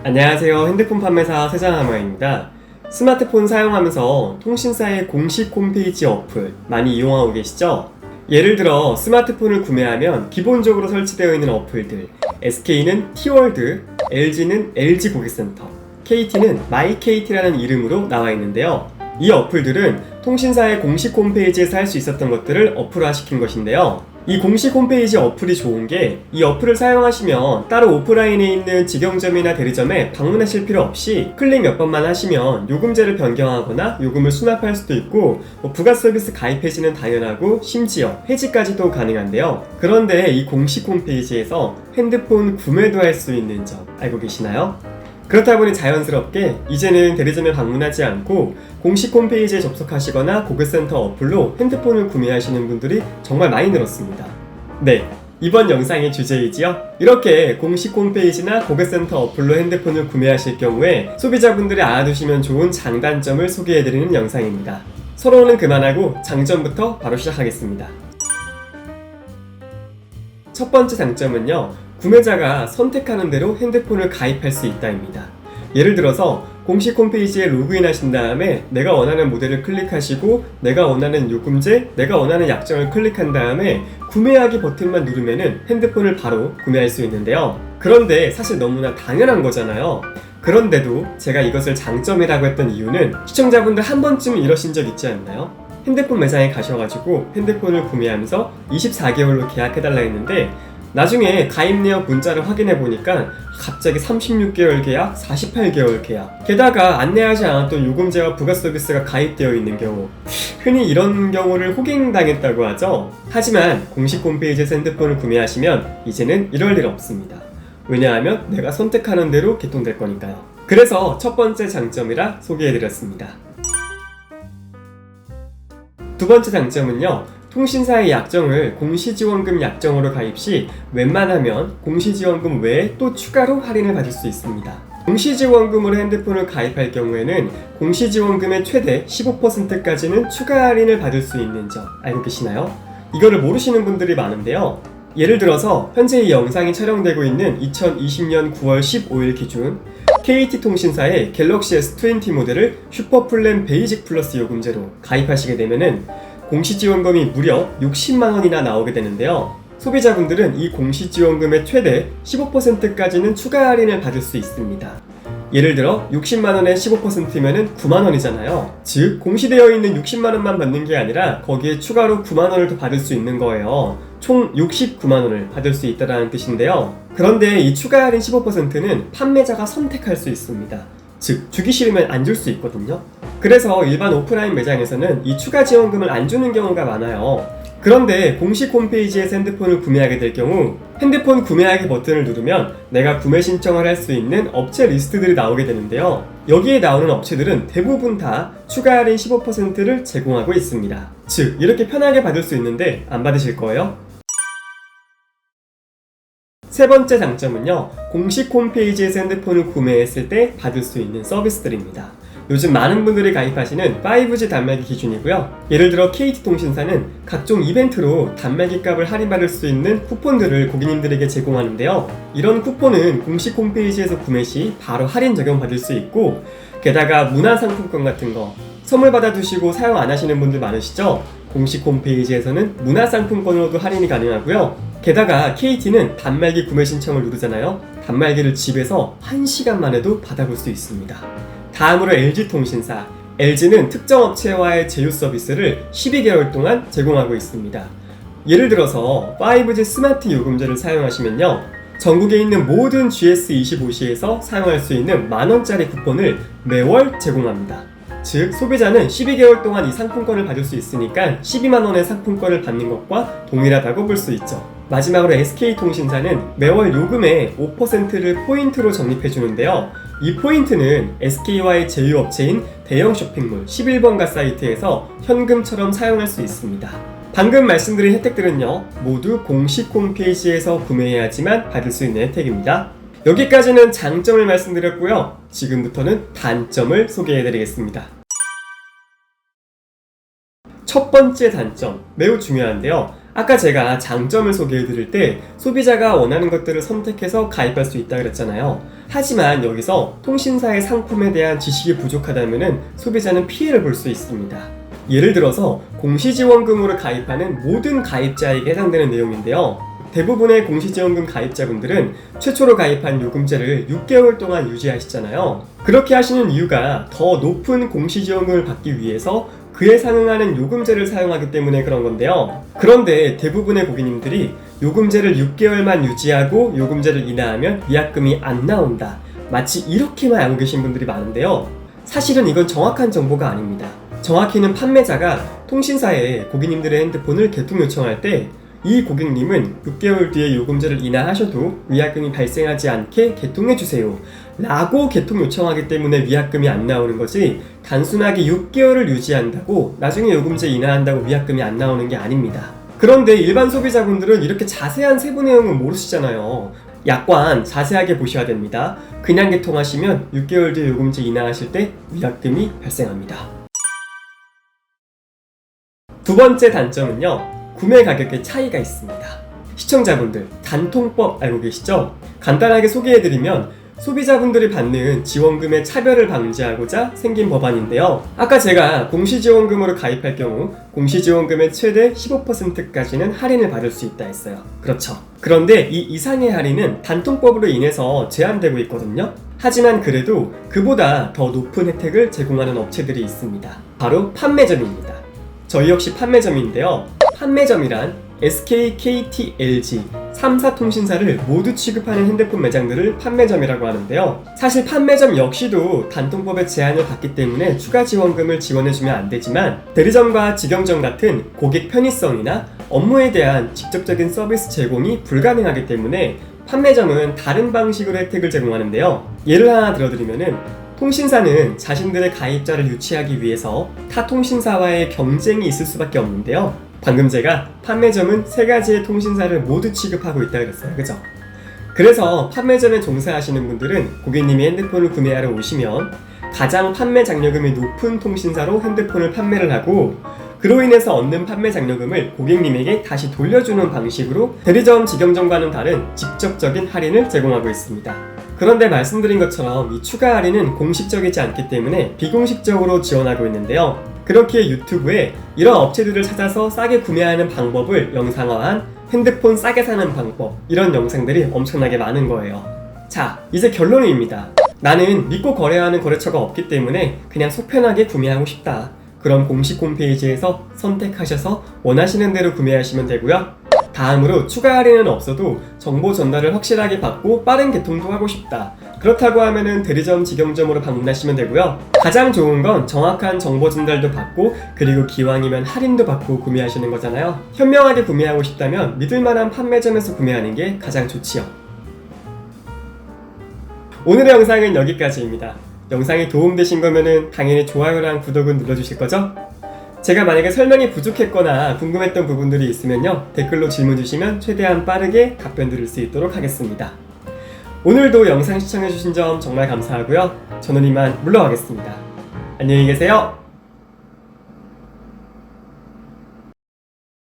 안녕하세요. 핸드폰 판매사 세장하마입니다. 스마트폰 사용하면서 통신사의 공식 홈페이지 어플 많이 이용하고 계시죠? 예를 들어 스마트폰을 구매하면 기본적으로 설치되어 있는 어플들, SK는 T월드, LG는 LG 고객센터, KT는 마이KT라는 이름으로 나와 있는데요. 이 어플들은 통신사의 공식 홈페이지에서 할 수 있었던 것들을 어플화시킨 것인데요. 이 공식 홈페이지 어플이 좋은 게 이 어플을 사용하시면 따로 오프라인에 있는 직영점이나 대리점에 방문하실 필요 없이 클릭 몇 번만 하시면 요금제를 변경하거나 요금을 수납할 수도 있고 부가 서비스 가입 해지는 당연하고 심지어 해지까지도 가능한데요. 그런데 이 공식 홈페이지에서 핸드폰 구매도 할 수 있는 점 알고 계시나요? 그렇다 보니 자연스럽게 이제는 대리점에 방문하지 않고 공식 홈페이지에 접속하시거나 고객센터 어플로 핸드폰을 구매하시는 분들이 정말 많이 늘었습니다. 네, 이번 영상의 주제이지요. 이렇게 공식 홈페이지나 고객센터 어플로 핸드폰을 구매하실 경우에 소비자분들이 알아두시면 좋은 장단점을 소개해드리는 영상입니다. 서론은 그만하고 장점부터 바로 시작하겠습니다. 첫 번째 장점은요, 구매자가 선택하는 대로 핸드폰을 가입할 수 있다입니다. 예를 들어서 공식 홈페이지에 로그인 하신 다음에 내가 원하는 모델을 클릭하시고 내가 원하는 요금제, 내가 원하는 약정을 클릭한 다음에 구매하기 버튼만 누르면은 핸드폰을 바로 구매할 수 있는데요. 그런데 사실 너무나 당연한 거잖아요. 그런데도 제가 이것을 장점이라고 했던 이유는 시청자분들 한 번쯤 이러신 적 있지 않나요? 핸드폰 매장에 가셔가지고 핸드폰을 구매하면서 24개월로 계약해달라 했는데 나중에 가입 내역 문자를 확인해 보니까 갑자기 36개월 계약, 48개월 계약, 게다가 안내하지 않았던 요금제와 부가 서비스가 가입되어 있는 경우, 흔히 이런 경우를 호갱당했다고 하죠. 하지만 공식 홈페이지에서 핸드폰을 구매하시면 이제는 이럴 일 없습니다. 왜냐하면 내가 선택하는 대로 개통될 거니까요. 그래서 첫 번째 장점이라 소개해드렸습니다. 두 번째 장점은요, 통신사의 약정을 공시지원금 약정으로 가입 시 웬만하면 공시지원금 외에 또 추가로 할인을 받을 수 있습니다. 공시지원금으로 핸드폰을 가입할 경우에는 공시지원금의 최대 15%까지는 추가 할인을 받을 수 있는 점 알고 계시나요? 이거를 모르시는 분들이 많은데요. 예를 들어서 현재 이 영상이 촬영되고 있는 2020년 9월 15일 기준 KT통신사의 갤럭시 S20 모델을 슈퍼플랜 베이직 플러스 요금제로 가입하시게 되면은 공시지원금이 무려 60만원이나 나오게 되는데요. 소비자분들은 이 공시지원금의 최대 15%까지는 추가 할인을 받을 수 있습니다. 예를 들어 60만원에 15%면은 9만원이잖아요. 즉 공시되어 있는 60만원만 받는 게 아니라 거기에 추가로 9만원을 더 받을 수 있는 거예요. 총 69만원을 받을 수 있다는 뜻인데요. 그런데 이 추가 할인 15%는 판매자가 선택할 수 있습니다. 즉 주기 싫으면 안 줄 수 있거든요. 그래서 일반 오프라인 매장에서는 이 추가 지원금을 안 주는 경우가 많아요. 그런데 공식 홈페이지에서 핸드폰을 구매하게 될 경우 핸드폰 구매하기 버튼을 누르면 내가 구매 신청을 할 수 있는 업체 리스트들이 나오게 되는데요. 여기에 나오는 업체들은 대부분 다 추가 할인 15%를 제공하고 있습니다. 즉 이렇게 편하게 받을 수 있는데 안 받으실 거예요? 세 번째 장점은요, 공식 홈페이지에서 핸드폰을 구매했을 때 받을 수 있는 서비스들입니다. 요즘 많은 분들이 가입하시는 5G 단말기 기준이고요. 예를 들어 KT통신사는 각종 이벤트로 단말기 값을 할인받을 수 있는 쿠폰들을 고객님들에게 제공하는데요. 이런 쿠폰은 공식 홈페이지에서 구매 시 바로 할인 적용받을 수 있고, 게다가 문화상품권 같은 거 선물 받아두시고 사용 안 하시는 분들 많으시죠? 공식 홈페이지에서는 문화상품권으로도 할인이 가능하고요. 게다가 KT는 단말기 구매 신청을 누르잖아요. 단말기를 집에서 1시간 만에도 받아볼 수 있습니다. 다음으로 LG통신사. LG는 특정 업체와의 제휴 서비스를 12개월 동안 제공하고 있습니다. 예를 들어서 5G 스마트 요금제를 사용하시면요, 전국에 있는 모든 GS25시에서 사용할 수 있는 만원짜리 쿠폰을 매월 제공합니다. 즉 소비자는 12개월 동안 이 상품권을 받을 수 있으니까 12만원의 상품권을 받는 것과 동일하다고 볼 수 있죠. 마지막으로 SK통신사는 매월 요금의 5%를 포인트로 적립해주는데요. 이 포인트는 SK와의 제휴업체인 대형 쇼핑몰 11번가 사이트에서 현금처럼 사용할 수 있습니다. 방금 말씀드린 혜택들은요, 모두 공식 홈페이지에서 구매해야지만 받을 수 있는 혜택입니다. 여기까지는 장점을 말씀드렸고요. 지금부터는 단점을 소개해드리겠습니다. 첫 번째 단점, 매우 중요한데요. 아까 제가 장점을 소개해드릴 때 소비자가 원하는 것들을 선택해서 가입할 수 있다고 그랬잖아요. 하지만 여기서 통신사의 상품에 대한 지식이 부족하다면 소비자는 피해를 볼 수 있습니다. 예를 들어서 공시지원금으로 가입하는 모든 가입자에게 해당되는 내용인데요. 대부분의 공시지원금 가입자분들은 최초로 가입한 요금제를 6개월 동안 유지하시잖아요. 그렇게 하시는 이유가 더 높은 공시지원금을 받기 위해서 그에 상응하는 요금제를 사용하기 때문에 그런 건데요. 그런데 대부분의 고객님들이 요금제를 6개월만 유지하고 요금제를 인하하면 위약금이 안 나온다, 마치 이렇게만 알고 계신 분들이 많은데요. 사실은 이건 정확한 정보가 아닙니다. 정확히는 판매자가 통신사에 고객님들의 핸드폰을 개통 요청할 때 이 고객님은 6개월 뒤에 요금제를 인하하셔도 위약금이 발생하지 않게 개통해주세요 라고 개통 요청하기 때문에 위약금이 안 나오는 거지, 단순하게 6개월을 유지한다고 나중에 요금제 인하한다고 위약금이 안 나오는 게 아닙니다. 그런데 일반 소비자분들은 이렇게 자세한 세부 내용은 모르시잖아요. 약관 자세하게 보셔야 됩니다. 그냥 개통하시면 6개월 뒤에 요금제 인하하실 때 위약금이 발생합니다. 두 번째 단점은요, 구매 가격의 차이가 있습니다. 시청자분들, 단통법 알고 계시죠? 간단하게 소개해드리면 소비자분들이 받는 지원금의 차별을 방지하고자 생긴 법안인데요. 아까 제가 공시지원금으로 가입할 경우 공시지원금의 최대 15%까지는 할인을 받을 수 있다 했어요. 그렇죠. 그런데 이 이상의 할인은 단통법으로 인해서 제한되고 있거든요. 하지만 그래도 그보다 더 높은 혜택을 제공하는 업체들이 있습니다. 바로 판매점입니다. 저희 역시 판매점인데요. 판매점이란 SK, KT, LG 3사 통신사를 모두 취급하는 핸드폰 매장들을 판매점이라고 하는데요. 사실 판매점 역시도 단통법의 제한을 받기 때문에 추가 지원금을 지원해주면 안 되지만, 대리점과 직영점 같은 고객 편의성이나 업무에 대한 직접적인 서비스 제공이 불가능하기 때문에 판매점은 다른 방식으로 혜택을 제공하는데요. 예를 하나 들어드리면은, 통신사는 자신들의 가입자를 유치하기 위해서 타 통신사와의 경쟁이 있을 수밖에 없는데요. 방금 제가 판매점은 3가지의 통신사를 모두 취급하고 있다고 그랬어요. 그죠? 그래서 판매점에 종사하시는 분들은 고객님이 핸드폰을 구매하러 오시면 가장 판매 장려금이 높은 통신사로 핸드폰을 판매를 하고, 그로 인해서 얻는 판매 장려금을 고객님에게 다시 돌려주는 방식으로 대리점, 직영점과는 다른 직접적인 할인을 제공하고 있습니다. 그런데 말씀드린 것처럼 이 추가 할인은 공식적이지 않기 때문에 비공식적으로 지원하고 있는데요. 그렇기에 유튜브에 이런 업체들을 찾아서 싸게 구매하는 방법을 영상화한 핸드폰 싸게 사는 방법, 이런 영상들이 엄청나게 많은 거예요. 자, 이제 결론입니다. 나는 믿고 거래하는 거래처가 없기 때문에 그냥 속 편하게 구매하고 싶다. 그럼 공식 홈페이지에서 선택하셔서 원하시는 대로 구매하시면 되고요. 다음으로 추가 할인은 없어도 정보 전달을 확실하게 받고 빠른 개통도 하고 싶다. 그렇다고 하면은 대리점, 직영점으로 방문하시면 되고요. 가장 좋은 건 정확한 정보 전달도 받고, 그리고 기왕이면 할인도 받고 구매하시는 거잖아요. 현명하게 구매하고 싶다면 믿을만한 판매점에서 구매하는 게 가장 좋지요. 오늘의 영상은 여기까지입니다. 영상이 도움되신 거면은 당연히 좋아요랑 구독은 눌러주실 거죠? 제가 만약에 설명이 부족했거나 궁금했던 부분들이 있으면요, 댓글로 질문 주시면 최대한 빠르게 답변 드릴 수 있도록 하겠습니다. 오늘도 영상 시청해주신 점 정말 감사하고요. 저는 이만 물러가겠습니다. 안녕히 계세요.